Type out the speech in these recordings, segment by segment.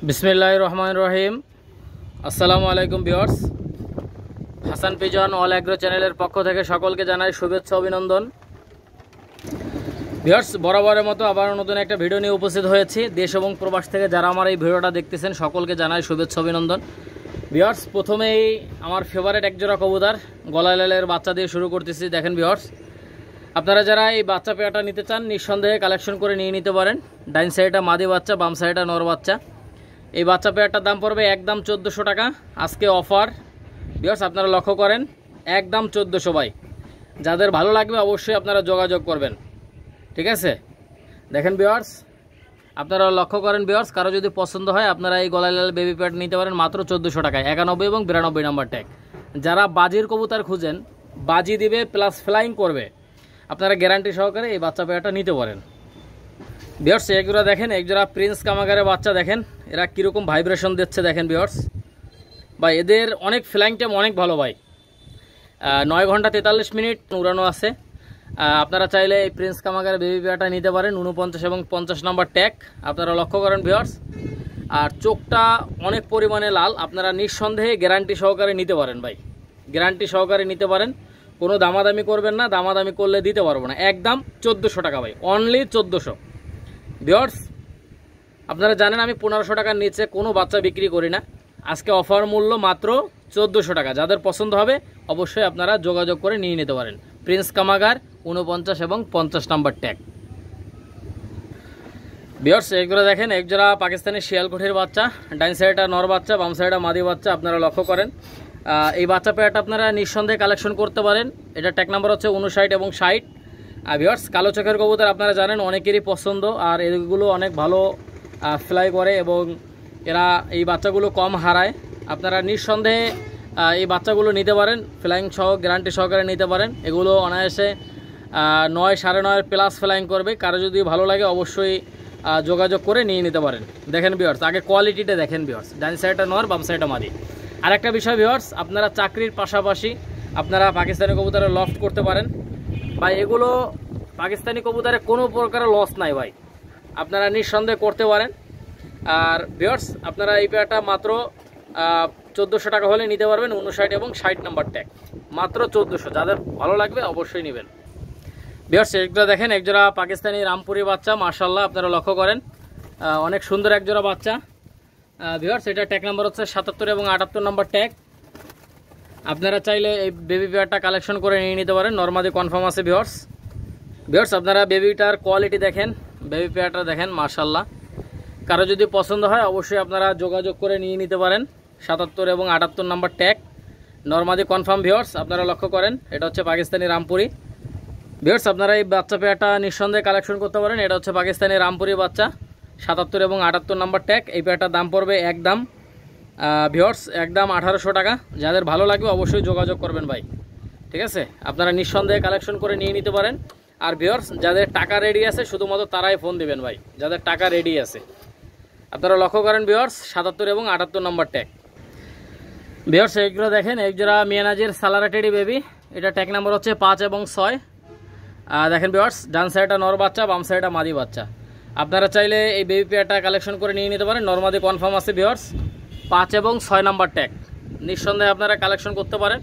বিসমিল্লাহির রহমানির রহিম। আসসালামু আলাইকুম viewers, Hasan pigeon all agro চ্যানেলের পক্ষ থেকে সকলকে জানাই শুভেচ্ছা অভিনন্দন। ভিউয়ার্স, বরাবরের মতো আবার নতুন একটা ভিডিও নিয়ে উপস্থিত হয়েছি। দেশ এবং প্রবাস থেকে যারা আমার এই ভিডিওটা দেখতেছেন সকলকে জানাই শুভেচ্ছা অভিনন্দন। ভিউয়ার্স, প্রথমেই আমার ফেভারিট একজোড়া কবুতর গলায় লালের বাচ্চা দিয়ে শুরু করতেছি। দেখেন ভিউয়ার্স, আপনারা যারা এই বাচ্চা পেয়ারটা নিতে চান নিঃসন্দেহে কালেকশন করে নিয়ে নিতে পারেন। ডাইন সাইডটা মাদি বাচ্চা, বাম সাইডটা নর বাচ্চা। এই বাচ্চা পেয়ারটার দাম পড়বে একদম 1400 টাকা। আজকে অফার ভিউয়ার্স, আপনারা লক্ষ্য করেন, একদম 1400 ভাই। যাদের ভালো লাগবে অবশ্যই আপনারা যোগাযোগ করবেন, ঠিক আছে? দেখেন ভিউয়ার্স, আপনারা লক্ষ্য করেন ভিউয়ার্স, কারো যদি পছন্দ হয় আপনারা এই গলায় লাল বেবি পেয়ার নিতে পারেন মাত্র 1400 টাকায়, 91 এবং 92 নাম্বার ট্যাগ। যারা বাজির কবুতর খুঁজেন, বাজি দিবে প্লাস ফ্লাইং করবে, আপনারা গ্যারান্টি সহকারে এই বাচ্চা পেয়ারটা নিতে পারেন। ভিউয়ার্স, একজোড়া দেখেন, একজোড়া প্রিন্স কামাগারের বাচ্চা দেখেন, এরা কীরকম ভাইব্রেশন দিচ্ছে দেখেন ভিউয়ার্স ভাই। এদের অনেক ফ্লাইং টাইম অনেক ভালো ভাই, 9 ঘন্টা 43 মিনিট উড়ানো আছে। আপনারা চাইলে এই প্রিন্স কামাগারের বেবি পেয়ারটা নিতে পারেন 49 এবং 50 নাম্বার ট্যাগ। আপনারা লক্ষ্য করেন ভিউয়ার্স, আর চোখটা অনেক পরিমাণে লাল। আপনারা নিঃসন্দেহে গ্যারান্টি সহকারে নিতে পারেন ভাই, গ্যারান্টি সহকারে নিতে পারেন। কোনো দামাদামি করবেন না, দামাদামি করলে দিতে পারবো না। একদম 1400 টাকা ভাই, অনলি 1400। ভিউয়ার্স, আপনারা জানেন আমি 1500 টাকার নিচে কোনো বাচ্চা বিক্রি করি না। আজকে অফার মূল্য মাত্র 1400 টাকা। যাদের পছন্দ হবে অবশ্যই আপনারা যোগাযোগ করে নিয়ে নিতে পারেন। প্রিন্স কামাগার 49 এবং 50 নাম্বার ট্যাগ। ভিউয়ার্স, এগুলো দেখেন, একজোড়া পাকিস্তানি শিয়ালকুঠির বাচ্চা, ডাইন সাইডটা নর বাচ্চা, বাম সাইডটা মাদি বাচ্চা। আপনারা লক্ষ্য করেন, এই বাচ্চা পেয়ারটা আপনারা নিঃসন্দেহে কালেকশন করতে পারেন। এটা ট্যাগ নাম্বার হচ্ছে 59 এবং 60। ভিউয়ার্স, কালো চোখের কবুতর আপনারা জানেন অনেকেরই পছন্দ, আর এগুলো অনেক ভালো ফ্লাই করে এবং এরা এই বাচ্চাগুলো কম হারায়। আপনারা নিঃসন্দেহে এই বাচ্চাগুলো নিতে পারেন, ফ্লাইং সহ গ্যারান্টি সহকারে নিতে পারেন। এগুলো অনায়াসে 9 9.5 প্লাস ফ্লাইং করবে। কারো যদি ভালো লাগে অবশ্যই যোগাযোগ করে নিয়ে নিতে পারেন। দেখেন ভিউয়ার্স, আগে কোয়ালিটিটা দেখেন ভিউয়ার্স, ডান সাইডটা নর, বাম সাইডটা মাদি। আর একটা বিষয় ভিউয়ার্স, আপনারা চাকরির পাশাপাশি আপনারা পাকিস্তানি কবুতরে লফট করতে পারেন ভাই। এগুলো পাকিস্তানি কবুতরে কোনো প্রকারের লস নাই ভাই, আপনারা নিঃসন্দেহে করতে পারেন। আর ভিউয়ার্স, আপনারা এই পেয়ারটা মাত্র 1400 টাকা হলে নিতে পারবেন। 59 এবং 60 নাম্বার ট্যাগ, মাত্র 1400। যাদের ভালো লাগবে অবশ্যই নেবেন। ভিউয়ার্স, একজোড়া দেখেন, একজোড়া পাকিস্তানি রামপুরি বাচ্চা, মাশাআল্লাহ। আপনারা লক্ষ্য করেন, অনেক সুন্দর একজোড়া বাচ্চা। ভিউয়ার্স, এটা ট্যাগ নাম্বার হচ্ছে 77 এবং 78 নাম্বার ট্যাগ। আপনারা চাইলে এই বেবি পেয়ারটা কালেকশন করে নিয়ে নিতে পারেন। নরমাদি কনফার্ম আছে ভিউয়ার্স। ভিউয়ার্স, আপনারা বেবিটার কোয়ালিটি দেখেন, বেবি পেয়ারটা দেখেন, মাশাআল্লাহ। কারো যদি পছন্দ হয় অবশ্যই আপনারা যোগাযোগ করে নিয়ে নিতে পারেন। 77 এবং 78 নাম্বার ট্যাগ, নরমাদি কনফার্ম ভিউয়ার্স। আপনারা লক্ষ্য করেন, এটা হচ্ছে পাকিস্তানি রামপুরি। ভিউয়ার্স, আপনারা এই বাচ্চা পেয়ারটা নিঃসন্দেহে কালেকশন করতে পারেন। এটা হচ্ছে পাকিস্তানি রামপুরি বাচ্চা, 77 এবং 78 নাম্বার ট্যাগ। এই পেয়ারটার দাম পড়বে একদম ভিউয়ার্স, একদম 1800 টাকা। যাদের ভালো লাগবে অবশ্যই যোগাযোগ করবেন ভাই, ঠিক আছে? আপনারা নিঃসন্দেহে কালেকশন করে নিয়ে নিতে পারেন। আর ভিউয়ার্স, যাদের টাকা রেডি আছে শুধুমাত্র তারাই ফোন দিবেন ভাই, যাদের টাকা রেডি আছে। আপনারা লক্ষ্য করেন ভিউয়ার্স, 77 এবং 78 নাম্বার ট্যাগ। ভিউয়ার্স, এইগুলো দেখেন, একজোড়া মিয়ানাজির সালারাটেডি বেবি। এটা ট্যাগ নাম্বার হচ্ছে 5 এবং 6। দেখেন ভিউয়ার্স, ডান সাইডটা নর বাচ্চা, বাম সাইডটা মাদি বাচ্চা। আপনারা চাইলে এই বেবি পেয়ারটা কালেকশন করে নিয়ে নিতে পারেন। নরমাদি কনফার্ম আছে ভিউয়ার্স, 5 এবং 6 নাম্বার ট্যাগ। নিঃসন্দেহে আপনারা কালেকশন করতে পারেন।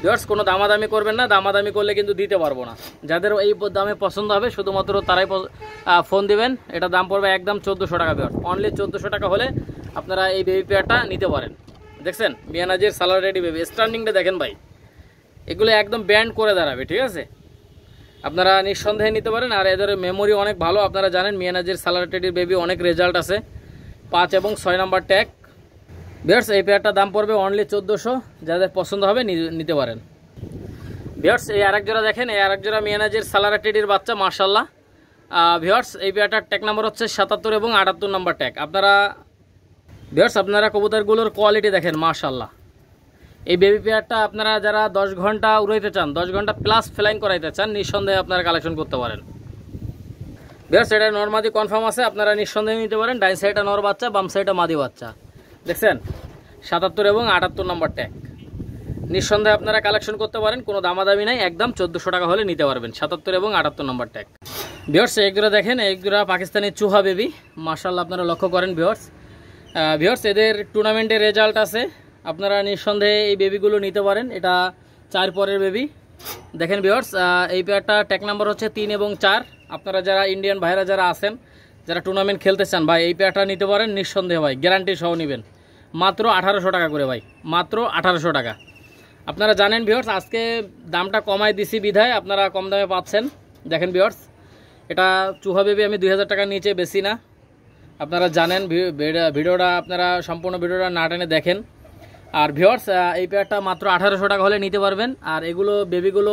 ভিউয়ার্স, কোনো দামাদামি করবেন না, দামাদামি করলে কিন্তু দিতে পারবো না। যাদের এই দামে পছন্দ হবে শুধুমাত্র তারাই ফোন দিবেন। এটা দাম পড়বে একদম 1400 টাকা ভিউয়ার্স, অনলি 1400 টাকা হলে আপনারা এই বেবি পেয়ারটা নিতে পারেন। দেখছেন মিয়ানাজির সালার রেডি বেবি, স্ট্যান্ডিংটা দেখেন ভাই, এগুলো একদম ব্যান্ড করে দাঁড়াবে, ঠিক আছে? আপনারা নিঃসন্দেহে নিতে পারেন। আর এদের মেমোরি অনেক ভালো, আপনারা জানেন মিয়ানাজির সালার রেডি বেবি অনেক রেজাল্ট আছে। 5 এবং 6 নাম্বার ট্যাগ। ভিউয়ার্স, এই পেয়ারটার দাম পড়বে অনলি 1400। যাদের পছন্দ হবে নিতে পারেন। ভিউয়ার্স, এই আরেক জোড়া দেখেন, এই আরেক জোড়া মিয়ানাজির সালারাটেডির বাচ্চা, মাশাআল্লাহ। ভিউয়ার্স, এই পেয়ারটার ট্যাগ নাম্বার হচ্ছে 77 এবং 78 নাম্বার ট্যাগ। ভিউয়ার্স, আপনারা কবুতরগুলোর কোয়ালিটি দেখেন, মাশাআল্লাহ। এই বেবি পেয়ারটা আপনারা যারা 10 ঘন্টা উড়াইতে চান, 10 ঘন্টা প্লাস ফ্লাইং করাইতে চান, নিঃসন্দেহে আপনারা কালেকশন করতে পারেন। ভিউয়ার্স, এটা নরমাদি কনফার্ম আছে, আপনারা নিঃসন্দেহে নিতে পারেন। ডাইন সাইডটা নর বাচ্চা, বাম সাইডটা মাদি বাচ্চা। দেখছেন 77 এবং 78 নাম্বার ট্যাগ। নিঃসন্দেহে আপনারা কালেকশন করতে পারেন, কোনো দামাদামি নাই, একদম 1400 টাকা হলে নিতে পারবেন। 77 এবং 78 নাম্বার ট্যাগ। ভিউয়ার্স, এইগুলো দেখেন, এইগুলো পাকিস্তানি চুহা বেবি, মাশাআল্লাহ। আপনারা লক্ষ্য করেন ভিউয়ার্স, ভিউয়ার্স এদের টুর্নামেন্টের রেজাল্ট আছে, আপনারা নিঃসন্দেহে এই বেবিগুলো নিতে পারেন। এটা 4 পরের বেবি। দেখেন ভিউয়ার্স এই পেয়ারটা ট্যাগ নাম্বার হচ্ছে 3 এবং 4। আপনারা যারা ইন্ডিয়ান ভাইরা যারা আছেন, যারা টুর্নামেন্ট খেলতে চান ভাই, এই পেয়ারটা নিতে পারেন নিঃসন্দেহে ভাই, গ্যারান্টি সহ নেবেন। মাত্র 1800 টাকা করে ভাই, মাত্র 1800 টাকা। আপনারা জানেন ভিউয়ার্স আজকে দামটা কমায় দিছি বিধায় আপনারা কম দামে পাচ্ছেন। দেখেন ভিউয়ার্স এটা চুহা বেবি আমি 2000 টাকার নিচে বেশি না, আপনারা জানেন। ভিডিওটা আপনারা সম্পূর্ণ ভিডিওটা না টেনে দেখেন। আর ভিউয়ার্স এই পেয়ারটা মাত্র 1800 টাকা হলে নিতে পারবেন। আর এগুলো বেবিগুলো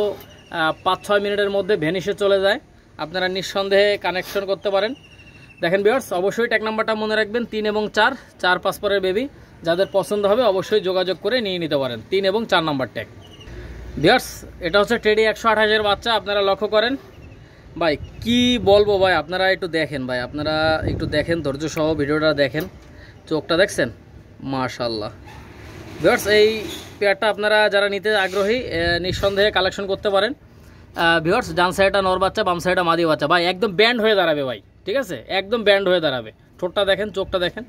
5-6 মিনিটের মধ্যে ভেনিশে চলে যায়, আপনারা নিঃসন্দেহে কানেকশন করতে পারেন। দেখেন ভিউয়ার্স অবশ্যই ট্যাগ নাম্বারটা মনে রাখবেন, 3 এবং 4, 4-5 পরের বেবি। যাদের পছন্দ হবে অবশ্যই যোগাযোগ করে নিয়ে নিতে পারেন, 3 এবং 4 নাম্বার ট্যাগ। ভিউয়ার্স এটা হচ্ছে টেডি 128-এর বাচ্চা, আপনারা লক্ষ্য করেন ভাই, কি বলবো ভাই, আপনারা একটু দেখেন ভাই, আপনারা একটু দেখেন, ধৈর্য সহ ভিডিওটা দেখেন। চোখটা দেখছেন, মাশাআল্লাহ। ভিউয়ার্স এই পেয়ারটা আপনারা যারা নিতে আগ্রহী নিঃসন্দেহে কালেকশন করতে পারেন। ভিউয়ার্স ডান সাইডটা নর বাচ্চা, বাম সাইডটা মাদি বাচ্চা ভাই, একদম ব্যান্ড হয়ে দাঁড়াবে ভাই, ঠিক আছে, একদম ব্যান্ড হয়ে দাঁড়াবে। ঠোঁটটা দেখেন, চোখটা দেখেন।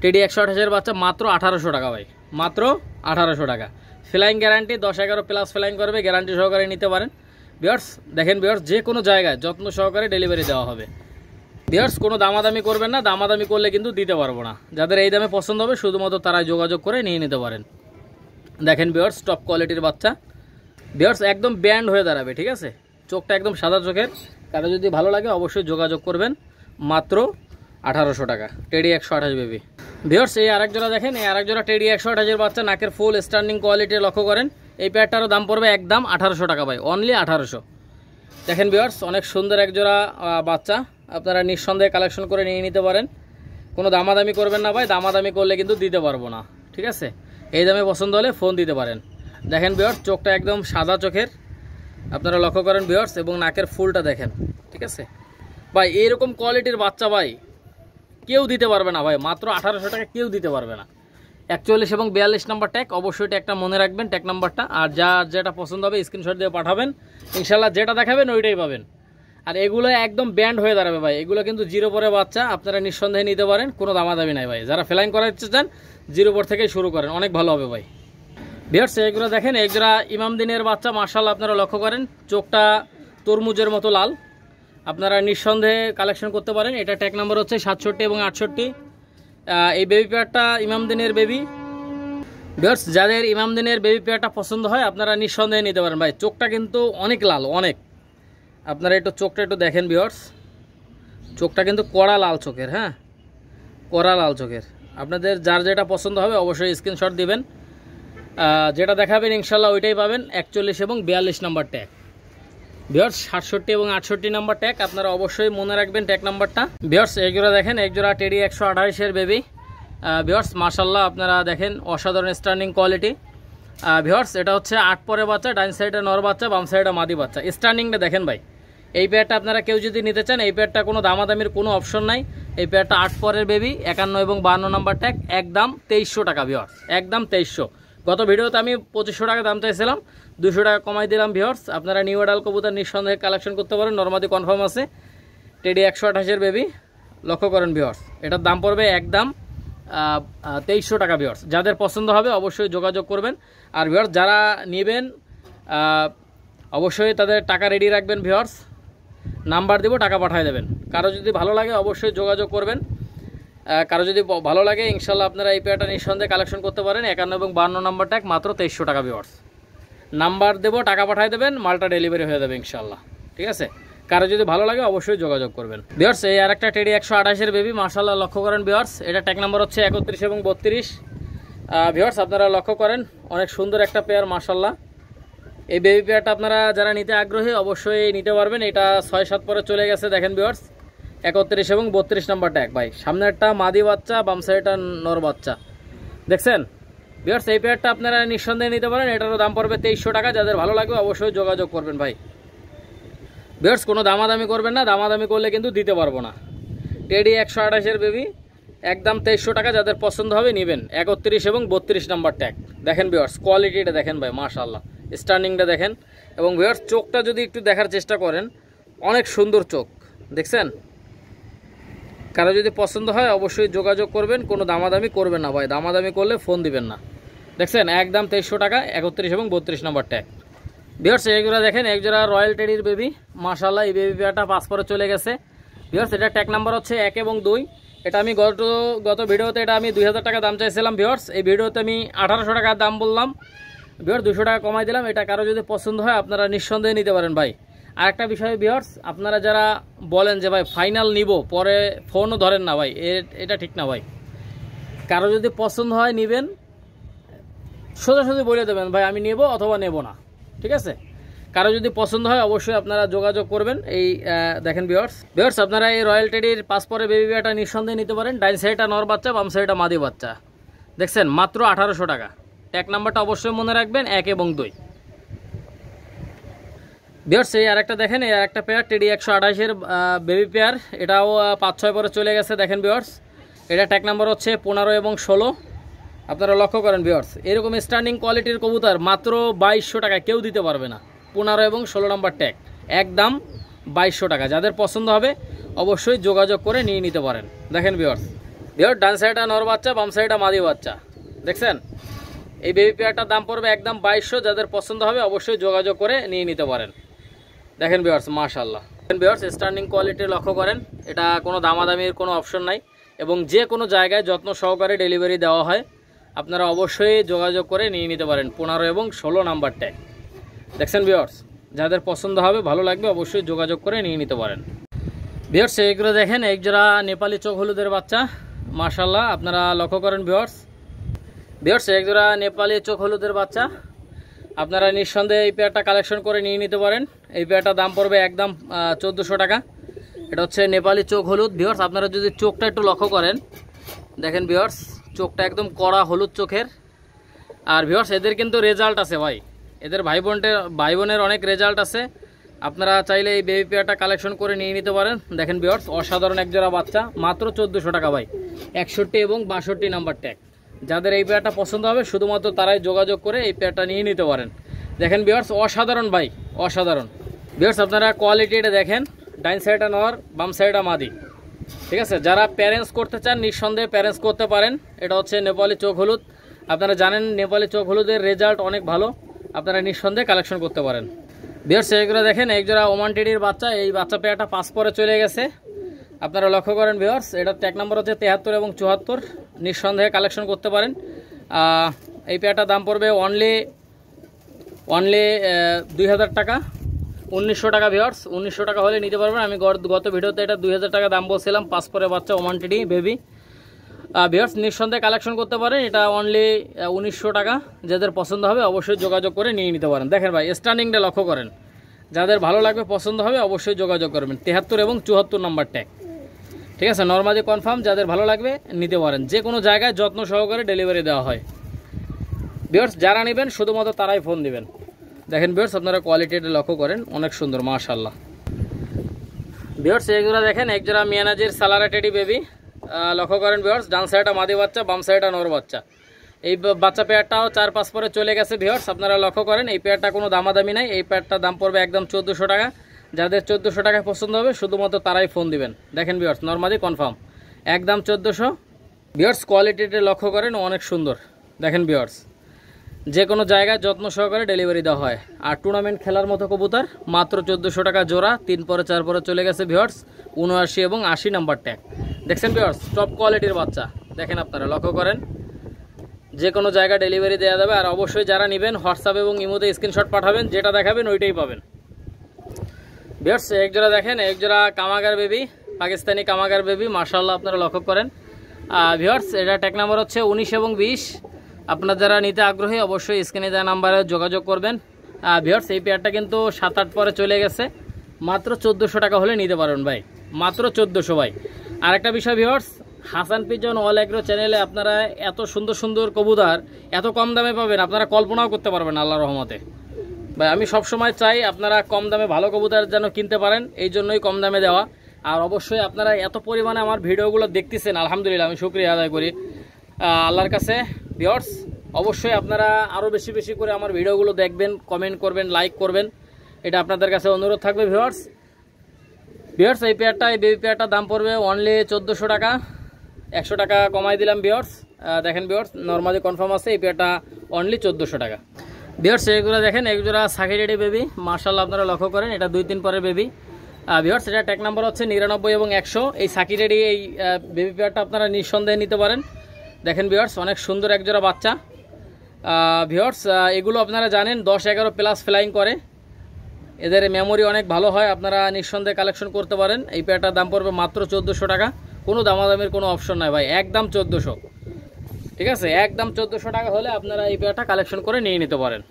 টেডি 128-এর বাচ্চা মাত্র 1800 টাকা ভাই, মাত্র 1800 টাকা। ফ্লাইং গ্যারান্টি 10-11 প্লাস ফ্লাইং করবে, গ্যারান্টি সহকারে নিতে পারেন। ভিউয়ার্স দেখেন ভিউয়ার্স যে কোনো জায়গায় যত্ন সহকারে ডেলিভারি দেওয়া হবে। ভিউয়ার্স কোনো দামাদামি করবেন না, দামাদামি করলে কিন্তু দিতে পারবো না। যাদের এই দামে পছন্দ হবে শুধুমাত্র তারাই যোগাযোগ করে নিয়ে নিতে পারেন। দেখেন ভিউয়ার্স টপ কোয়ালিটির বাচ্চা। ভিউয়ার্স একদম ব্যান্ড হয়ে দাঁড়াবে, ঠিক আছে, চোখটা একদম সাদা চোখের। কারো যদি ভালো লাগে অবশ্যই যোগাযোগ করবেন, মাত্র 1800 টাকা টেডি 128 বেবি। ভিউয়ার্স এই আরেক জোড়া দেখেন, এই আরেক জোড়া টেডি 128-এর বাচ্চা, নাকের ফুল স্ট্যান্ডিং কোয়ালিটি লক্ষ্য করেন। এই পেয়ারটারও দাম পড়বে একদম 1800 টাকা ভাই, অনলি 1800। দেখেন ভিউয়ার্স অনেক সুন্দর এক জোড়া বাচ্চা, আপনারা নিঃসন্দেহে কালেকশন করে নিয়ে নিতে পারেন। কোনো দামাদামি করবেন না ভাই, দামাদামি করলে কিন্তু দিতে পারবো না, ঠিক আছে। এই দামে পছন্দ হলে ফোন দিতে পারেন। দেখেন ভিউয়ার্স চোখটা একদম সাদা চোখের, আপনারা লক্ষ্য করেন ভিউয়ার্স, এবং নাকের ফুলটা দেখেন, ঠিক আছে ভাই। এইরকম কোয়ালিটির বাচ্চা ভাই কেউ দিতে পারবে না ভাই, মাত্র 1800 টাকা কেউ দিতে পারবে না। 41 এবং 42 নাম্বার ট্যাগ, অবশ্যই ট্যাগটা মনে রাখবেন, ট্যাগ নাম্বারটা। আর যার যেটা পছন্দ হবে স্ক্রিনশট দিয়ে পাঠাবেন, ইনশাল্লাহ যেটা দেখাবেন ওইটাই পাবেন। আর এগুলো একদম ব্যান্ড হয়ে দাঁড়াবে ভাই, এগুলো কিন্তু 0 পরে বাচ্চা, আপনারা নিঃসন্দেহে নিতে পারেন, কোনো দামাদামি নাই ভাই। যারা ফ্লাইং করাতে চান 0 পর থেকেই শুরু করেন, অনেক ভালো হবে ভাই। ভিউয়ার্স এগুলো দেখেন, এগুলা ইমামদিনের বাচ্চা, মাশাআল্লাহ আপনারা লক্ষ্য করেন, চোখটা তরমুজের মতো লাল। আপনারা নিঃসন্দেহে কালেকশন করতে পারেন। এটা ট্যাগ নাম্বার হচ্ছে 67 এবং 68। এই বেবি পেয়ারটা ইমামদিনের বেবি। ভিউয়ার্স যাদের ইমামদিনের বেবি পেয়ারটা পছন্দ হয় আপনারা নিঃসন্দেহে নিতে পারেন ভাই। চোখটা কিন্তু অনেক লাল, অনেক। আপনারা একটু চোখটা একটু দেখেন ভিউয়ার্স, চোখটা কিন্তু কড়া লাল চোখের, হ্যাঁ কড়া লাল চোখের। আপনাদের যার যেটা পছন্দ হবে অবশ্যই স্ক্রিনশট দিবেন, যেটা দেখাবেন ইনশাল্লাহ ওইটাই পাবেন। 41 এবং 42 নাম্বার ট্যাগ। ভিউয়ার্স 67 এবং 68 নাম্বার ট্যাগ, আপনারা অবশ্যই মনে রাখবেন ট্যাগ নাম্বারটা। ভিউয়ার্স এই জোড়া দেখেন, এক জোড়া টেডি 128-এর বেবি। ভিউয়ার্স মাশাআল্লাহ আপনারা দেখেন, অসাধারণ স্ট্যান্ডিং কোয়ালিটি। ভিউয়ার্স এটা হচ্ছে 8 পরে বাচ্চা, ডাইন সাইডে নর বাচ্চা, বাম সাইডে মাদি বাচ্চা। স্ট্যান্ডিংটা দেখেন ভাই। এই পেয়ারটা আপনারা কেউ যদি নিতে চান, এই পেয়ারটা কোনো দামাদামির কোনো অপশন নাই। এই পেয়ারটা 8 পরের বেবি, 51 এবং 52 নাম্বার ট্যাগ, একদম 2300 টাকা ভিউয়ার্স, একদম 2300। গত ভিডিওতে আমি 2500 টাকা দাম চাইছিলাম, 200 টাকা কমাই দিলাম ভিউয়ার্স। আপনারা নিউ অ্যাডাল কবুতর নিঃসন্দেহে কালেকশন করতে পারেন, নরমাদি কনফার্ম আছে। টেডি 128-এর বেবি লক্ষ্য করেন ভিউয়ার্স, এটার দাম পড়বে একদম 2300 টাকা ভিউয়ার্স। যাদের পছন্দ হবে অবশ্যই যোগাযোগ করবেন। আর ভিউয়ার্স যারা নেবেন অবশ্যই তাদের টাকা রেডি রাখবেন ভিউয়ার্স, নাম্বার দেবো, টাকা পাঠিয়ে দেবেন। কারো যদি ভালো লাগে অবশ্যই যোগাযোগ করবেন। কারো যদি ভালো লাগে ইনশাল্লাহ আপনারা এই পেয়ারটা নিঃসন্দেহে কালেকশন করতে পারেন। 51 এবং 52 নাম্বার ট্যাগ, মাত্র 2300 টাকা ভিউয়ার্স। নাম্বার দেবো, টাকা পাঠিয়ে দেবেন, মালটা ডেলিভারি হয়ে যাবে ইনশাল্লাহ, ঠিক আছে। কারো যদি ভালো লাগে অবশ্যই যোগাযোগ করবেন ভিউয়ার্স। এই আরেকটা টেডি 128-এর বেবি, মাশাআল্লাহ লক্ষ্য করেন ভিউয়ার্স, এটা ট্যাগ নাম্বার হচ্ছে 31 এবং 32। ভিউয়ার্স আপনারা লক্ষ্য করেন, অনেক সুন্দর একটা পেয়ার মাশাআল্লাহ। এই বেবি পেয়ারটা আপনারা যারা নিতে আগ্রহী অবশ্যই নিতে পারবেন। এটা 6-7 পরে চলে গেছে, দেখেন ভিউয়ার্স 31 এবং 32 নাম্বার ট্যাগ ভাই। সামনে একটা মাদি বাচ্চা, বাম সাইডটা নর বাচ্চা, দেখছেন ভিউয়ার্স। এই পেয়ারটা আপনারা নিঃসন্দেহে নিতে পারেন, এটারও দাম পড়বে 2300 টাকা। যাদের ভালো লাগবে অবশ্যই যোগাযোগ করবেন ভাই। ভিউয়ার্স কোনো দামাদামি করবেন না, দামাদামি করলে কিন্তু দিতে পারবো না। টেডি 128-এর বেবি, একদম 2300 টাকা। যাদের পছন্দ হবে নেবেন। 31 এবং 32 নাম্বার ট্যাগ। দেখেন ভিউয়ার্স কোয়ালিটিটা দেখেন ভাই, মাশাআল্লাহ স্ট্যান্ডিংটা দেখেন। এবং ভিউয়ার্স চোখটা যদি একটু দেখার চেষ্টা করেন, অনেক সুন্দর চোখ, দেখছেন কারো যদি পছন্দ হয় অবশ্যই যোগাযোগ করবেন, কোনো দামাদামি করবেন না ভাই, দামাদামি করলে ফোন দিবেন না। দেখছেন একদম 2300 টাকা, 31 এবং 32 নম্বর ট্যাগ। ভিউয়ার্স এইগুলো দেখেন একজোড়া রয়্যাল টেডির বেবি, মাশাআল্লাহ এই বেবি পেয়ারটা পাস পরে চলে গেছে। ভিউয়ার্স এটা ট্যাগ নাম্বার হচ্ছে 1 এবং 2। এটা আমি গত ভিডিওতে এটা আমি 2000 টাকা দাম চাইছিলাম। ভিউয়ার্স এই ভিডিওতে আমি 1800 টাকা দাম বললাম। ভিউয়ার্স 200 টাকা কমাই দিলাম। এটা কারো যদি পছন্দ হয় আপনারা নিঃসন্দেহে নিতে পারেন ভাই। আরেকটা বিষয় ভিউয়ার্স, আপনারা যারা বলেন যে ভাই ফাইনাল নিব পরে ফোনও ধরেন না ভাই, এটা ঠিক না ভাই। কারো যদি পছন্দ হয় নেবেন, সোজাসুজি বলে দেবেন ভাই আমি নেব অথবা নেব না, ঠিক আছে। কারো যদি পছন্দ হয় অবশ্যই আপনারা যোগাযোগ করবেন। এই দেখেন ভিউয়ার্স আপনারা এই রয়্যাল টেডির পাস পরে বেবি পেয়ারটা নিঃসন্দেহে নিতে পারেন। ডাইন সাইডটা নর বাচ্চা, বাম সাইডটা মাদি বাচ্চা। দেখছেন মাত্র 1800 টাকা। ট্যাগ নাম্বারটা অবশ্যই মনে রাখবেন 1 এবং 2। ভিউয়ার্স এই আরেকটা দেখেন, এই আরেকটা পেয়ার টেডি 128 এর বেবি পেয়ার, এটাও 5-6 পরে চলে গেছে। দেখেন ভিউয়ার্স এটা ট্যাগ নাম্বার হচ্ছে 15 এবং 16। আপনারা লক্ষ্য করেন ভিউয়ার্স এরকম স্ট্যান্ডিং কোয়ালিটির কবুতর মাত্র 2200 টাকা কেউ দিতে পারবে না। 15 এবং 16 নম্বর ট্যাগ, একদম 2200 টাকা। যাদের পছন্দ হবে অবশ্যই যোগাযোগ করে নিয়ে নিতে পারেন। দেখেন ভিউয়ার্স ডান সাইডটা নর বাচ্চা, বাম সাইডটা মাদি বাচ্চা। দেখছেন এই বেবি পেয়ারটার দাম পড়বে একদম 2200। যাদের পছন্দ হবে অবশ্যই যোগাযোগ করে নিয়ে নিতে পারেন। দেখেন ভিউয়ার্স মাশাআল্লাহ। ভিউয়ার্স স্ট্যান্ডিং কোয়ালিটি লক্ষ্য করেন, এটা কোনো দামাদামির কোনো অপশন নাই এবং যে কোনো জায়গায় যত্ন সহকারে ডেলিভারি দেওয়া হয়। আপনারা অবশ্যই যোগাযোগ করে নিয়ে নিতে পারেন। 15 এবং 16 নাম্বার ট্যাগ। দেখছেন ভিউয়ার্স যাদের পছন্দ হবে ভালো লাগবে অবশ্যই যোগাযোগ করে নিয়ে নিতে পারেন। ভিউয়ার্স এইগুলো দেখেন একজোড়া নেপালি চোখ হলুদের বাচ্চা, মাশাআল্লাহ আপনারা লক্ষ্য করেন ভিউয়ার্স একজোড়া নেপালি চোখ হলুদের বাচ্চা। আপনারা নিঃসন্দেহে এই পেয়ারটা কালেকশন করে নিয়ে নিতে পারেন। এই পেয়ারটার দাম পড়বে একদম 1400 টাকা। এটা হচ্ছে নেপালি চোখ হলুদ। ভিউয়ার্স আপনারা যদি চোখটা একটু লক্ষ্য করেন, দেখেন ভিউয়ার্স চোখটা একদম কড়া হলুদ চোখের। আর ভিউয়ার্স এদের কিন্তু রেজাল্ট আছে ভাই, এদের ভাই বোনের অনেক রেজাল্ট আছে। আপনারা চাইলে এই বেবি পেয়ারটা কালেকশন করে নিয়ে নিতে পারেন। দেখেন ভিউয়ার্স অসাধারণ একজোড়া বাচ্চা, মাত্র 1400 টাকা ভাই। 61 এবং 62 নাম্বার ট্যাগ। যাদের এই পেয়ারটা পছন্দ হবে শুধুমাত্র তারাই যোগাযোগ করে এই পেয়ারটা নিয়ে নিতে পারেন। দেখেন ভিউয়ার্স অসাধারণ ভাই, অসাধারণ। ভিউয়ার্স আপনারা কোয়ালিটি এটা দেখেন, ডাইন সাইডটা নর, বাম সাইডটা মাদি, ঠিক আছে। যারা প্যারেন্টস করতে চান নিঃসন্দেহে প্যারেন্টস করতে পারেন। এটা হচ্ছে নেপালি চোখ হলুদ। আপনারা জানেন নেপালি চোখ হলুদের রেজাল্ট অনেক ভালো, আপনারা নিঃসন্দেহে কালেকশন করতে পারেন। ভিউয়ার্স এইগুলো দেখেন একজোড়া ওমান টেডির বাচ্চা, এই বাচ্চা পেয়ারটা পাস পরে চলে গেছে। আপনারা লক্ষ্য করেন ভিউয়ার্স এটা ট্যাগ নাম্বার হচ্ছে 73 এবং 74। নিঃসন্দেহে কালেকশন করতে পারেন। এই পেয়ারটার দাম পড়বে অনলি 2000 টাকা, 1900 টাকা। ভিউয়ার্স 1900 টাকা হলে নিতে পারবেন। আমি গত ভিডিওতে এটা 2000 টাকা দাম বলছিলাম। পাস পরে বাচ্চা ওমান টেডি বেবি। ভিউয়ার্স নিঃসন্দেহে কালেকশন করতে পারেন। এটা অনলি 1900 টাকা। যাদের পছন্দ হবে অবশ্যই যোগাযোগ করে নিয়ে নিতে পারেন। দেখেন ভাই স্ট্যান্ডিংটা লক্ষ্য করেন, যাদের ভালো লাগবে পছন্দ হবে অবশ্যই যোগাযোগ করবেন। 73 এবং 74 নাম্বার ট্যাগ, ঠিক আছে। নরমালি কনফার্ম, যাদের ভালো লাগবে নিতে পারেন। যে কোনো জায়গায় যত্ন সহকারে ডেলিভারি দেওয়া হয়। ভিউয়ার্স যারা নেবেন শুধুমাত্র তারাই ফোন দিবেন। দেখেন ভিউয়ার্স আপনারা কোয়ালিটিটা লক্ষ্য করেন, অনেক সুন্দর মাশাআল্লাহ। ভিউয়ার্স এইগুলো দেখেন একজোড়া মিয়ানাজির সালারা টেডি বেবি। লক্ষ্য করেন ভিউয়ার্স ডান সাইডটা মাদি বাচ্চা, বাম সাইডটা নর বাচ্চা। এই বাচ্চা পেয়ারটাও 4-5 পরে চলে গেছে। ভিউয়ার্স আপনারা লক্ষ্য করেন এই পেয়ারটা কোনো দামাদামি নাই। এই পেয়ারটার দাম পড়বে একদম 1400 টাকা। যাদের 1400 টাকায় পছন্দ হবে শুধুমাত্র তারাই ফোন দিবেন। দেখেন ভিউয়ার্স নরমালি কনফার্ম একদম 1400। ভিউয়ার্স কোয়ালিটিটা লক্ষ্য করেন অনেক সুন্দর। দেখেন ভিউয়ার্স যে কোনো জায়গায় যত্ন সহকারে ডেলিভারি দেওয়া হয়। আর টুর্নামেন্ট খেলার মতো কবুতর মাত্র 1400 টাকা জোড়া। 3 পরে 4 পরে চলে গেছে ভিউয়ার্স। 79 এবং 80 নাম্বার ট্যাগ। দেখছেন ভিউয়ার্স টপ কোয়ালিটির বাচ্চা। দেখেন আপনারা লক্ষ্য করেন, যে কোনো জায়গায় ডেলিভারি দেওয়া যাবে। আর অবশ্যই যারা নেবেন হোয়াটসঅ্যাপ এবং ইমোতে স্ক্রিনশট পাঠাবেন, যেটা দেখাবেন ওইটাই পাবেন। ভিউয়ার্স একজোড়া দেখেন একজোড়া কামাগার বেবি, পাকিস্তানি কামাগার বেবি, মাশাআল্লাহ আপনারা লক্ষ্য করেন। ভিউয়ার্স এটা ট্যাগ নাম্বার হচ্ছে 19 এবং 20। আপনারা যারা নিতে আগ্রহী অবশ্যই স্ক্রিনে দেওয়া নাম্বারে যোগাযোগ করবেন। ভিউয়ার্স এই পেয়ারটা কিন্তু 7-8 পরে চলে গেছে। মাত্র 1400 টাকা হলে নিতে পারবেন ভাই, মাত্র 1400 ভাই। আরেকটা বিষয় viewers, Hasan pigeon all agro চ্যানেলে আপনারা এত সুন্দর সুন্দর কবুতর এত কম দামে পাবেন, আপনারা কল্পনাও করতে পারবেন আল্লাহর রহমতে। ভাই আমি সবসময় চাই আপনারা কম দামে ভালো কবুতর যেন কিনতে পারেন, এই জন্যই কম দামে দেওয়া। আর অবশ্যই আপনারা এত পরিমাণে আমার ভিডিওগুলো দেখতেছেন, আলহামদুলিল্লাহ আমি শুকরিয়া আদায় করি আল্লাহর কাছে। ভিউয়ার্স অবশ্যই আপনারা আরও বেশি বেশি করে আমার ভিডিওগুলো দেখবেন, কমেন্ট করবেন, লাইক করবেন, এটা আপনাদের কাছে অনুরোধ থাকবে। ভিউয়ার্স ভিউয়ার্স এই পেয়ারটা, এই বেবি পেয়ারটার দাম পড়বে অনলি 1400 টাকা। 100 টাকা কমাই দিলাম ভিউয়ার্স। দেখেন ভিউয়ার্স, নরমালি কনফার্ম আছে, এই পেয়ারটা অনলি 1400 টাকা। ভিউয়ার্স এইগুলো দেখেন, এক জোড়া সাকি রেডি বেবি, মাশাআল্লাহ আপনারা লক্ষ্য করেন, এটা 2-3 পরের বেবি। ভিউয়ার্স এটা ট্যাগ নাম্বার হচ্ছে 99 এবং 100। এই সাকি রেডি এই বেবি পেয়ারটা আপনারা নিঃসন্দেহে নিতে পারেন। দেখেন ভিউয়ার্স, অনেক সুন্দর এক জোড়া বাচ্চা। ভিউয়ার্স এগুলো আপনারা জানেন 10-11 প্লাস ফ্লাইং করে, এদের মেমোরি অনেক ভালো হয়, আপনারা নিঃসন্দেহে কালেকশন করতে পারেন। এই পেয়ারটার দাম পড়বে মাত্র 1400 টাকা। কোনো দামাদামির কোনো অপশন নাই ভাই, একদম 1400। ঠিক আছে, একদম 1400 টাকা হলে আপনারা এই পেয়ারটা কালেকশন করে নিয়ে নিতে পারেন।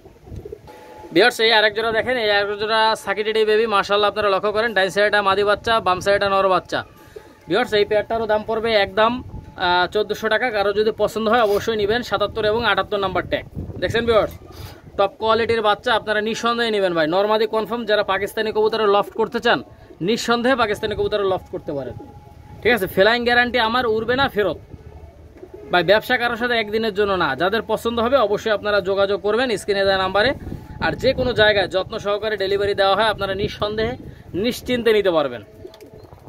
ভিউয়ার্স এই আরেক জোড়া দেখেন, এই আরেক জোড়া সাকি রেডি বেবি, মাশাআল্লাহ আপনারা লক্ষ্য করেন, ডাইন সাইডটা মাদি বাচ্চা, বাম সাইডটা নর বাচ্চা। ভিউয়ার্স এই পেয়ারটারও দাম পড়বে একদম 1400 টাকা। কারো যদি পছন্দ হয় অবশ্যই নেবেন। 77 এবং 78 নাম্বার ট্যাগ। দেখছেন ভিউয়ার্স, টপ কোয়ালিটির বাচ্চা, আপনারা নিঃসন্দেহে নেবেন ভাই। নরমাদি কনফার্ম, যারা পাকিস্তানি কবুতরের লফট করতে চান নিঃসন্দেহে পাকিস্তানি কবুতরের লফট করতে পারেন। ঠিক আছে, ফ্লাইং গ্যারান্টি আমার, উড়বে না ফেরত ভাই। ব্যবসা কারোর সাথে একদিনের জন্য না, যাদের পছন্দ হবে অবশ্যই আপনারা যোগাযোগ করবেন স্ক্রিনে দেওয়া নাম্বারে। আর যে কোনো জায়গায় যত্ন সহকারে ডেলিভারি দেওয়া হয়, আপনারা নিঃসন্দেহে নিশ্চিন্তে নিতে পারবেন।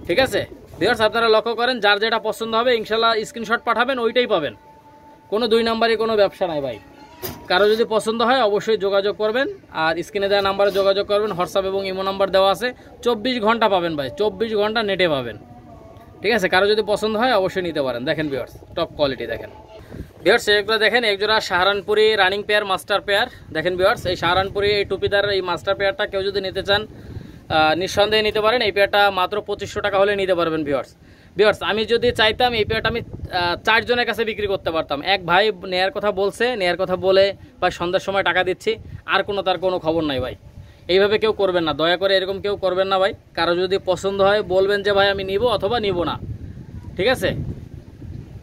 ঠিক আছে ভিউয়ার্স, আপনারা লক্ষ্য করেন, যার যেটা পছন্দ হবে ইনশাল্লাহ স্ক্রিনশট পাঠাবেন, ওইটাই পাবেন। কোনো 2 নাম্বারে কোনো ব্যবসা নাই ভাই। কারো যদি পছন্দ হয় অবশ্যই যোগাযোগ করবেন, আর স্ক্রিনে দেওয়া নাম্বারে যোগাযোগ করবেন। হোয়াটসঅ্যাপ এবং ইমো নাম্বার দেওয়া আছে, 24 ঘন্টা পাবেন ভাই, 24 ঘন্টা নেটে পাবেন। ঠিক আছে, কারো যদি পছন্দ হয় অবশ্যই নিতে পারেন। দেখেন ভিউয়ার্স, টপ কোয়ালিটি দেখেন। ভিউয়ার্স এগুলো দেখেন, একজোড়া Saharanpuri running pair, master pair. দেখেন ভিউয়ার্স, এই সাহারানপুরি এই টুপিদার এই মাস্টার পেয়ারটা কেউ যদি নিতে চান নিঃসন্দেহে নিতে পারেন। এই পেয়ারটা মাত্র 2500 টাকা হলে নিতে পারবেন। ভিউয়ার্স আমি যদি চাইতাম এই পেয়ারটা আমি 4 জনের কাছে বিক্রি করতে পারতাম। এক ভাই নেয়ার কথা বলছে, নেয়ার কথা বলে ভাই সন্ধ্যার সময় টাকা দিচ্ছি, আর তার কোনো খবর নাই ভাই। এইভাবে কেউ করবেন না, দয়া করে এরকম কেউ করবেন না ভাই। কারো যদি পছন্দ হয় বলবেন যে ভাই আমি নিব অথবা নিব না। ঠিক আছে,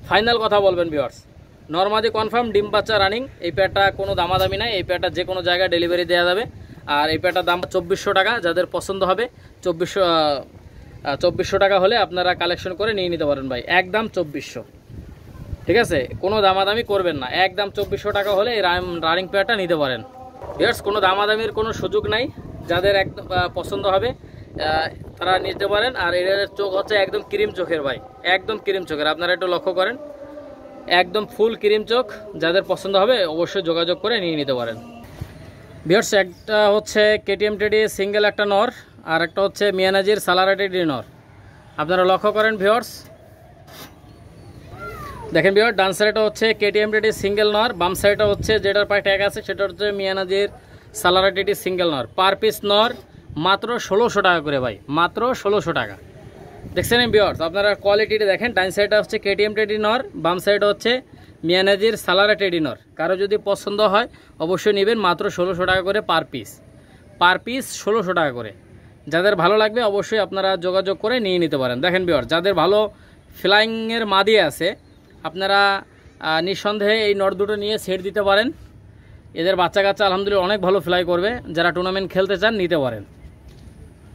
ফাইনাল কথা বলবেন ভিউয়ার্স। নরমাদি কনফার্ম, ডিম বাচ্চা রানিং। এই পেয়ারটা কোনো দামাদামি নাই, এই পেয়ারটা যে কোনো জায়গায় ডেলিভারি দেওয়া যাবে। আর এই পেয়ারটার দাম 2400 টাকা। যাদের পছন্দ হবে 2400 টাকা হলে আপনারা কালেকশন করে নিয়ে নিতে পারেন ভাই, একদম 2400। ঠিক আছে, কোনো দামাদামি করবেন না, একদম 2400 টাকা হলে এই রানিং পেয়ারটা নিতে পারেন। ভিউয়ার্স কোনো দামাদামির কোনো সুযোগ নাই, যাদের একদম পছন্দ হবে তারা নিতে পারেন। আর এর চোখ হচ্ছে একদম ক্রিম চোখের ভাই, একদম ক্রিম চোখের, আপনারা একটু লক্ষ্য করেন, একদম ফুল ক্রিম চোখ। যাদের পছন্দ হবে অবশ্যই যোগাযোগ করে নিয়ে নিতে পারেন। ভিউয়ার্স একটা হচ্ছে কেটিএম টেডি সিঙ্গেল একটা নর, আর একটা হচ্ছে মিয়ানাজির সালারা টেডি নর। আপনারা লক্ষ্য করেন ভিউয়ার্স, দেখেন ভিউয়ার, ডান সাইডটা হচ্ছে কেটিএম টেডি সিঙ্গেল নর, বাম সাইডটা হচ্ছে যেটার পায়ে ট্যাগ আছে সেটা হচ্ছে মিয়ানাজির সালারা টেডি সিঙ্গেল নর। পার পিস নর মাত্র 1600 টাকা করে ভাই, মাত্র 1600 টাকা। দেখছেন ভিউয়ার্স, আপনারা কোয়ালিটিটা দেখেন, ডান সাইডটা হচ্ছে কেটিএম টেডি নর, বাম সাইডটা হচ্ছে মিয়ানাজির সালারা টেডি নর। কারো যদি পছন্দ হয় অবশ্যই নেবেন, মাত্র 1600 টাকা করে পার পিস, পার পিস 1600 টাকা করে। যাদের ভালো লাগবে অবশ্যই আপনারা যোগাযোগ করে নিয়ে নিতে পারেন। দেখেন ভিউয়ার্স, যাদের ভালো ফ্লাইংয়ের মাদি আছে আপনারা নিঃসন্দেহে এই নর দুটো নিয়ে সেট দিতে পারেন। এদের বাচ্চা কাচ্চা আলহামদুলিল্লাহ অনেক ভালো ফ্লাই করবে, যারা টুর্নামেন্ট খেলতে চান নিতে পারেন।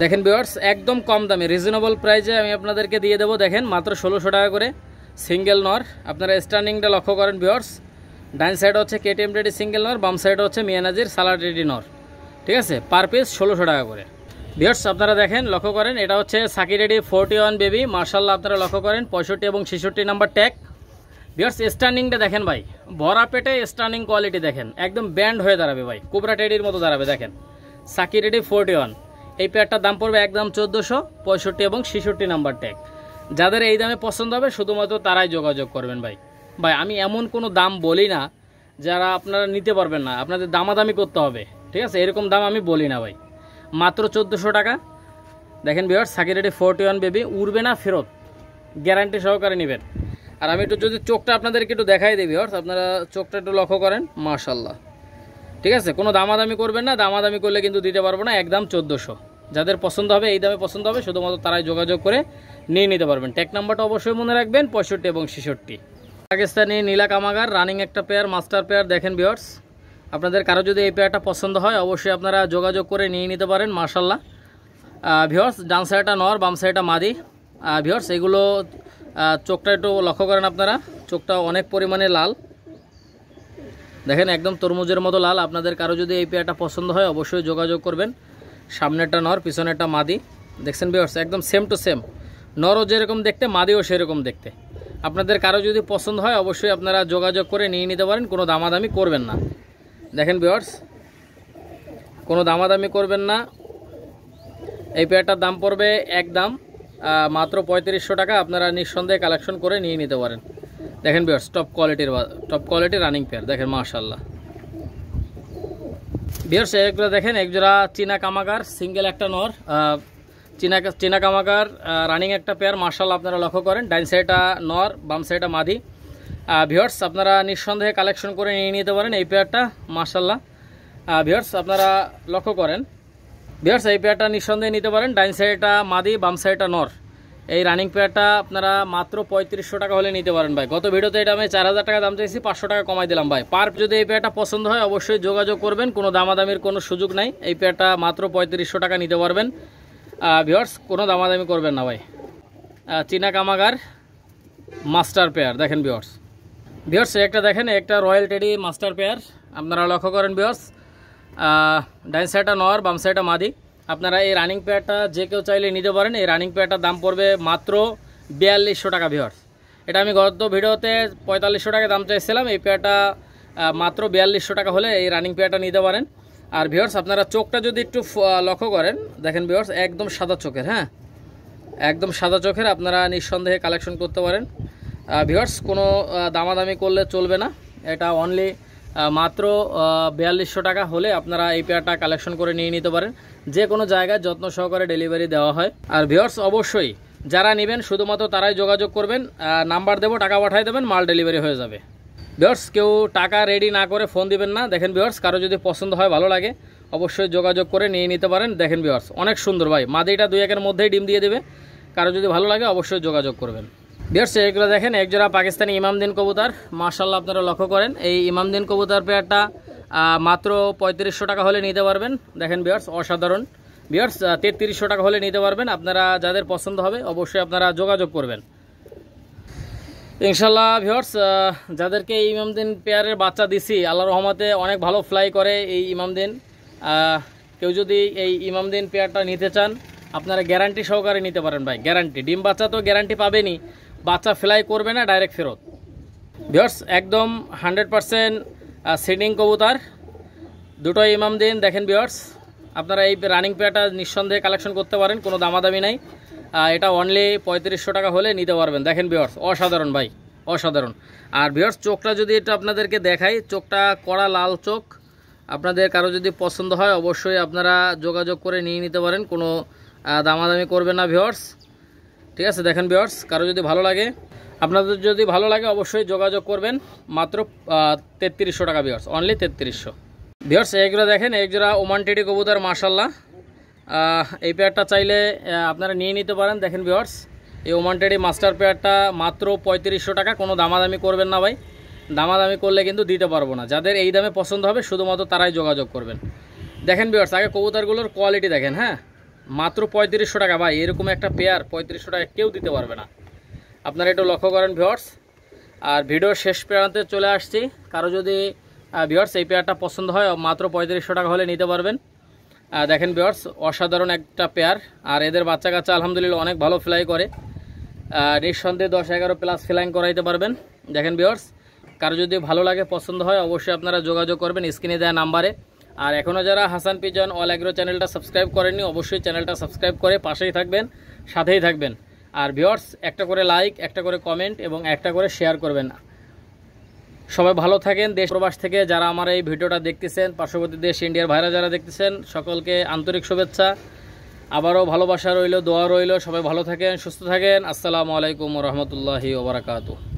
দেখেন ভিউয়ার্স, একদম কম দামে রিজনেবল প্রাইসে আমি আপনাদেরকে দিয়ে দেবো। দেখেন মাত্র 1600 টাকা করে সিঙ্গেল নর। আপনারা স্ট্যান্ডিংটা লক্ষ্য করেন ভিউয়ার্স, ডান সাইড হচ্ছে কেটিএম টেডি সিঙ্গেল নর, বাম সাইড হচ্ছে মিয়ানাজির সালার টেডি নর। ঠিক আছে, পার পিস 1600 টাকা করে। ভিউয়ার্স আপনারা দেখেন, লক্ষ্য করেন, এটা হচ্ছে সাকি রেডি 41 বেবি, মাশাআল্লাহ আপনারা লক্ষ্য করেন, 65 এবং 66 নাম্বার ট্যাগ। ভিউয়ার্স স্ট্যান্ডিংটা দেখেন ভাই, ভরা পেটে স্ট্যান্ডিং কোয়ালিটি দেখেন, একদম ব্যান্ড হয়ে দাঁড়াবে ভাই, কোবরা টেডির মতো দাঁড়াবে। দেখেন সাকি রেডি 41, এই পেয়ারটার দাম পড়বে একদম 1400, 65 এবং 66 নাম্বার ট্যাগ। যাদের এই দামে পছন্দ হবে শুধুমাত্র তারাই যোগাযোগ করবেন ভাই। ভাই আমি এমন কোনো দাম বলি না যারা আপনারা নিতে পারবেন না, আপনাদের দামাদামি করতে হবে। ঠিক আছে, এরকম দাম আমি বলি না ভাই, মাত্র 1400 টাকা। দেখেন ভিউয়ার্স, সাকি রেডি 41 বেবি, উড়বে না ফেরত, গ্যারান্টি সহকারে নেবেন। আর আমি একটু যদি চোখটা আপনাদেরকে একটু দেখাই দিই ভিউয়ার্স, আপনারা চোখটা একটু লক্ষ্য করেন, মাশাআল্লাহ। ঠিক আছে, কোনো দামাদামি করবেন না, দামাদামি করলে কিন্তু দিতে পারবো না, একদম 1400। যাদের পছন্দ হবে, এই দামে পছন্দ হবে, শুধুমাত্র তারাই যোগাযোগ করে নিয়ে নিতে পারবেন। ট্যাগ নাম্বারটা অবশ্যই মনে রাখবেন, 65 এবং 66। পাকিস্তানি নীলা কামাগার রানিং একটা পেয়ার, মাস্টার পেয়ার। দেখেন ভিউয়ার্স, আপনাদের কারো যদি এই পেয়ারটা পছন্দ হয় অবশ্যই আপনারা যোগাযোগ করে নিয়ে নিতে পারেন, মাশাআল্লাহ। ভিউয়ার্স ডান সাইডটা নর, বাম সাইডটা মাদি। ভিউয়ার্স এগুলো চোখটা একটু লক্ষ্য করেন আপনারা, চোখটা অনেক পরিমাণে লাল, দেখেন একদম তরমুজের মতো লাল। আপনাদের কারো যদি এই পেয়ারটা পছন্দ হয় অবশ্যই যোগাযোগ করবেন। সামনেরটা নর, পিছনেরটা মাদি। দেখছেন ভিউয়ার্স, একদম সেম টু সেম, নরও যেরকম দেখতে মাদিও সেরকম দেখতে। আপনাদের কারো যদি পছন্দ হয় অবশ্যই আপনারা যোগাযোগ করে নিয়ে নিতে পারেন, কোনো দামাদামি করবেন না। দেখেন ভিউয়ার্স, কোনো দামাদামি করবেন না। এই পেয়ারটার দাম পড়বে একদম মাত্র 3500 টাকা। আপনারা নিঃসন্দেহে কালেকশন করে নিয়ে নিতে পারেন। দেখেন ভিউয়ার্স, টপ কোয়ালিটির রানিং পেয়ার, দেখেন মাশাআল্লাহ। ভিউয়ার্স এগুলো দেখেন, একজোড়া চীনা কামাগার সিঙ্গেল একটা নর, চীনা কামাগার রানিং একটা পেয়ার মাশাআল্লাহ। আপনারা লক্ষ্য করেন, ডাইন সাইডটা নর, বাম সাইডটা মাদি। ভিউয়ার্স আপনারা নিঃসন্দেহে কালেকশন করে নিয়ে নিতে পারেন এই পেয়ারটা মাশাআল্লাহ। ভিউয়ার্স আপনারা লক্ষ্য করেন, ভিউয়ার্স এই পেয়ারটা নিঃসন্দেহে নিতে পারেন। ডাইন সাইডটা মাদি, বাম সাইডটা নর। এই রানিং পেয়ারটা আপনারা মাত্র 3500 টাকা হলে নিতে পারেন ভাই। গত ভিডিওতে এটা আমি 4000 টাকা দাম চাইছি, 500 টাকা কমাই দিলাম ভাই। পার যদি এই পেয়ারটা পছন্দ হয় অবশ্যই যোগাযোগ করবেন, কোনো দামাদামির কোনো সুযোগ নাই। এই পেয়ারটা মাত্র 3500 টাকা নিতে পারবেন। ভিউয়ার্স কোনো দামাদামি করবেন না ভাই। চীনা কামাগার মাস্টার পেয়ার, দেখেন ভিউয়ার্স একটা দেখেন, একটা রয়্যাল টেডি মাস্টার পেয়ার। আপনারা লক্ষ্য করেন ভিউয়ার্স, ডাইন সাইডটা নর, বাম সাইডটা মাদি। আপনারা এই রানিং পেয়ারটা যে কেউ চাইলে নিতে পারেন। এই রানিং পেয়ারটার দাম পড়বে মাত্র 4200 টাকা ভিউয়ার্স। এটা আমি গত ভিডিওতে 4500 টাকা দাম চাইছিলাম। এই পেয়ারটা মাত্র 4200 টাকা হলে এই রানিং পেয়ারটা নিতে পারেন। আর ভিউয়ার্স আপনারা চোখটা যদি একটু লক্ষ্য করেন, দেখেন ভিউয়ার্স একদম সাদা চোখের, হ্যাঁ একদম সাদা চোখের। আপনারা নিঃসন্দেহে কালেকশন করতে পারেন। ভিউয়ার্স কোনো দামাদামি করলে চলবে না। এটা অনলি মাত্র 4200 টাকা হলে আপনারা এই পেয়ারটা কালেকশন করে নিয়ে নিতে পারেন। যে কোনো জায়গায় যত্ন সহকারে ডেলিভারি দেওয়া হয়। আর ভিউয়ার্স অবশ্যই যারা নেবেন শুধুমাত্র তারাই যোগাযোগ করবেন। নাম্বার দেবো, টাকা পাঠিয়ে দেবেন, মাল ডেলিভারি হয়ে যাবে। ভিউয়ার্স কেউ টাকা রেডি না করে ফোন দিবেন না। দেখেন ভিউয়ার্স, কারো যদি পছন্দ হয়, ভালো লাগে, অবশ্যই যোগাযোগ করে নিয়ে নিতে পারেন। দেখেন ভিউয়ার্স অনেক সুন্দর ভাই, মাদিটা 2-1 মধ্যেই ডিম দিয়ে দেবে। কারো যদি ভালো লাগে অবশ্যই যোগাযোগ করবেন। ভিউয়ার্স এগুলো দেখেন, একজোড়া পাকিস্তানি ইমামদিন কবুতর মাশাআল্লাহ। আপনারা লক্ষ্য করেন, এই ইমামদিন কবুতর পেয়ারটা মাত্র 3500 টাকা হলে নিতে পারবেন। দেখেন ভিউয়ার্স অসাধারণ। ভিউয়ার্স 3300 টাকা হলে নিতে পারবেন। আপনারা যাদের পছন্দ হবে অবশ্যই আপনারা যোগাযোগ করবেন ইনশাল্লাহ। ভিউয়ার্স যাদেরকে এই ইমামদিন পেয়ারের বাচ্চা দিছি, আল্লাহর রহমতে অনেক ভালো ফ্লাই করে এই ইমামদিন। কেউ যদি এই ইমামদিন পেয়ারটা নিতে চান আপনারা গ্যারান্টি সহকারে নিতে পারেন ভাই, গ্যারান্টি। ডিম বাচ্চা তো গ্যারান্টি পাবেনই, বাচ্চা ফ্লাই করবে না, ডাইরেক্ট ফেরত। ভিউয়ার্স একদম 100% সিডিং কবুতর, দুটো ইমামদিন। দেখেন ভিউয়ার্স আপনারা এই রানিং পেয়ারটা নিঃসন্দেহে কালেকশন করতে পারেন, কোনো দামাদামি নাই। এটা অনলি 3500 টাকা হলে নিতে পারবেন। দেখেন ভিউয়ার্স অসাধারণ ভাই, অসাধারণ। আর ভিউয়ার্স চোখটা যদি এটা আপনাদেরকে দেখাই, চোখটা কড়া লাল চোখ। আপনাদের কারো যদি পছন্দ হয় অবশ্যই আপনারা যোগাযোগ করে নিয়ে নিতে পারেন, কোনো দামাদামি করবেন না ভিউয়ার্স, ঠিক আছে। দেখেন ভিউয়ার্স কারো যদি ভালো লাগে, আপনাদের যদি ভালো লাগে অবশ্যই যোগাযোগ করবেন। মাত্র 3300 টাকা ভিউয়ার্স, অনলি 3300। ভিউয়ার্স এগুলো দেখেন, একজোড়া ওমান টেডি কবুতর মাশাআল্লাহ। এই পেয়ারটা চাইলে আপনারা নিয়ে নিতে পারেন। দেখেন ভিউয়ার্স এই ওমান টেডি মাস্টার পেয়ারটা মাত্র 3500 টাকা। কোনো দামাদামি করবেন না ভাই, দামাদামি করলে কিন্তু দিতে পারবো না। যাদের এই দামে পছন্দ হবে শুধুমাত্র তারাই যোগাযোগ করবেন। দেখেন ভিউয়ার্স আগে কবুতরগুলোর কোয়ালিটি দেখেন, হ্যাঁ মাত্র 3500 টাকা ভাই। এরকম একটা পেয়ার 3500 টাকা কেউ দিতে পারবে না। আপনারা একটু লক্ষ্য করেন ভিউয়ার্স। আর ভিডিওর শেষ প্রান্তে চলে আসছি। কারো যদি ভিউয়ার্স এই পেয়ারটা পছন্দ হয় মাত্র 3500 টাকা হলে নিতে পারবেন। দেখেন ভিউয়ার্স অসাধারণ একটা পেয়ার। আর এদের বাচ্চা কাচ্চা আলহামদুলিল্লাহ অনেক ভালো ফ্লাই করে, নিঃসন্দেহে 10-11 প্লাস ফ্লাইং করাইতে পারবেন। দেখেন ভিউয়ার্স কারো যদি ভালো লাগে পছন্দ হয় অবশ্যই আপনারা যোগাযোগ করবেন স্ক্রিনে দেওয়া নাম্বারে। আর এখনও যারা হাসান পিজন অল এগ্রো চ্যানেলটা সাবস্ক্রাইব করেননি অবশ্যই চ্যানেলটা সাবস্ক্রাইব করে পাশেই থাকবেন, সাথেই থাকবেন। আর ভিউয়ার্স একটা করে লাইক, একটা করে কমেন্ট এবং একটা করে শেয়ার করবেন। সবাই ভালো থাকেন। দেশ প্রবাস থেকে যারা আমার এই ভিডিওটা দেখতেছেন, পার্শ্ববর্তী দেশ ইন্ডিয়ার ভাইরা যারা দেখতেছেন, সকলকে আন্তরিক শুভেচ্ছা, আবারও ভালোবাসা রইল, দোয়া রইল। সবাই ভালো থাকেন, সুস্থ থাকেন। আসসালামু আলাইকুম ওয়া রাহমাতুল্লাহি ওয়া বারাকাতুহু।